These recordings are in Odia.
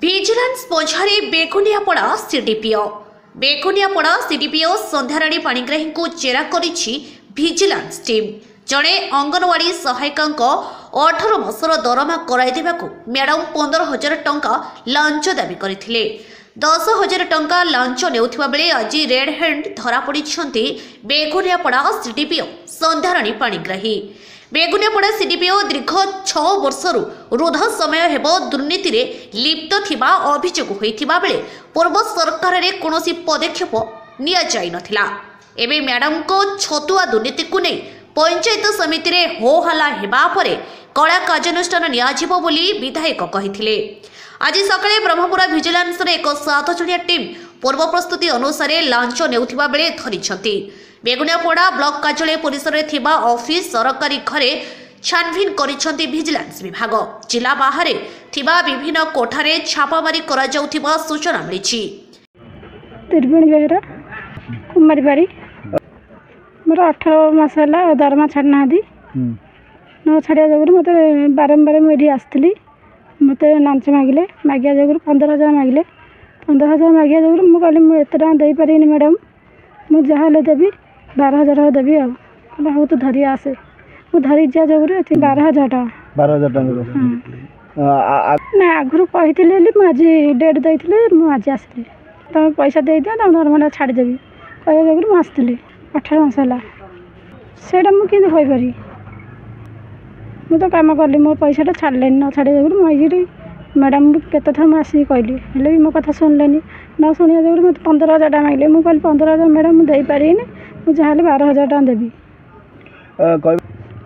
ଭିଜିଲାନ୍ସ ପଛରେ ବେଗୁନିଆପଡ଼ା ସିଡିପିଓ। ବେଗୁନିଆପଡ଼ା ସିଡିପିଓ ସନ୍ଧ୍ୟାରାଣୀ ପାଣିଗ୍ରାହୀଙ୍କୁ ଜେରା କରିଛି ଭିଜିଲାନ୍ସ ଟିମ୍। ଜଣେ ଅଙ୍ଗନୱାଡ଼ି ସହାୟିକାଙ୍କ 18 ମାସର ଦରମା କରାଇ ଦେବାକୁ ମ୍ୟାଡାମ 15,000 ଟଙ୍କା ଲାଞ୍ଚ ଦାବି କରିଥିଲେ। 10,000 ଟଙ୍କା ଲାଞ୍ଚ ନେଉଥିବା ବେଳେ ଆଜି ରେଡ୍ ହ୍ୟାଣ୍ଡ ଧରାପଡ଼ିଛନ୍ତି ବେଗୁନିଆପଡ଼ା ସିଡିପିଓ ସନ୍ଧ୍ୟାରାଣୀ ପାଣିଗ୍ରାହୀ। ବେଗୁନିଆପଡ଼ା ସିଡିପିଓ ଦୀର୍ଘ 6 ବର୍ଷରୁ ରୁଦ୍ଧ ସମୟ ହେବ ଦୁର୍ନୀତିରେ ଲିପ୍ତ ଥିବା ଅଭିଯୋଗ ହୋଇଥିବା ବେଳେ ପୂର୍ବ ସରକାରରେ କୌଣସି ପଦକ୍ଷେପ ନିଆଯାଇନଥିଲା। ଏବେ ମ୍ୟାଡାମଙ୍କ ଛତୁଆ ଦୁର୍ନୀତିକୁ ନେଇ ପଞ୍ଚାୟତ ସମିତିରେ ହୋ ହଲ୍ଲା ହେବା ପରେ କଡ଼ା କାର୍ଯ୍ୟାନୁଷ୍ଠାନ ନିଆଯିବ ବୋଲି ବିଧାୟକ କହିଥିଲେ। ଆଜି ସକାଳେ ବ୍ରହ୍ମପୁର ଭିଜିଲାନ୍ସର ଏକ 7 ଜଣିଆ ଟିମ୍ ପୂର୍ବ ପ୍ରସ୍ତୁତି ଅନୁସାରେ ଲାଞ୍ଚ ନେଉଥିବା ବେଳେ ଧରିଛନ୍ତି। ବେଗୁନିଆପଡ଼ା ବ୍ଲକ କାର୍ଯ୍ୟାଳୟ ପରିସରରେ ଥିବା ଅଫିସ ସରକାରୀ ଘରେ ଛାନଭିନ୍ କରିଛନ୍ତି ଭିଜିଲାନ୍ସ ବିଭାଗ। ଜିଲ୍ଲା ବାହାରେ ଥିବା ବିଭିନ୍ନ କୋଠାରେ ଛାପାମାରି କରାଯାଉଥିବା ସୂଚନା ମିଳିଛି। त्रिवेणी बेहरा कुमारी बारी मोर 18 मास है दरमा छाड़ी ना न छाड़ा जगह मत बारंबार मुझे आसती मत नाच मागिले मागिया जगह 15,000 मागिले 15,000 मागिया जगह मुझे कहली मुझे एत दे पारि मैडम मुझे जहाँ देवी 12,000 देवी आउ तो धरी आसे मुझे धरी जा जगह 12,000 ना आगु कही मुझे डेट देते मुझे आसती तुम पैसा दे दिया तुम दरमा छाड़देवी कह जगह मुझे 18 मास है ସେଇଟା ମୁଁ କେମିତି କହିପାରି ମୁଁ ତ କାମ କଲି ମୋ ପଇସାଟା ଛାଡ଼ିଲେନି ନ ଛାଡ଼ିବା ଯୋଗୁଁ ମୁଁ ଏଇଠି ମ୍ୟାଡ଼ାମ୍ କେତେ ଥର ମୁଁ ଆସିକି କହିଲି ହେଲେ ବି ମୋ କଥା ଶୁଣିଲେନି ନ ଶୁଣିବା ଯୋଗୁଁ ମୋତେ 15,000 ଟଙ୍କା ମାଗିଲେ ମୁଁ କହିଲି 15,000 ମ୍ୟାଡ଼ାମ୍ ମୁଁ ଦେଇପାରିବିନି ମୁଁ ଯାହା ହେଲେ 12,000 ଟଙ୍କା ଦେବି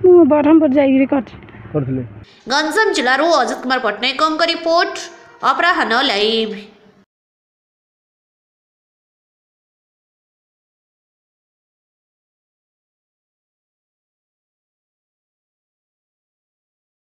ମୁଁ ବ୍ରହ୍ମପୁର ଯାଇକିରି କରିଥିଲି। ଗଞ୍ଜାମ ଜିଲ୍ଲାରୁ ଅଜିତ କୁମାର ପଟ୍ଟନାୟକଙ୍କ ରିପୋର୍ଟ ଅପରାହ୍ନ ଲାଇଭ୍।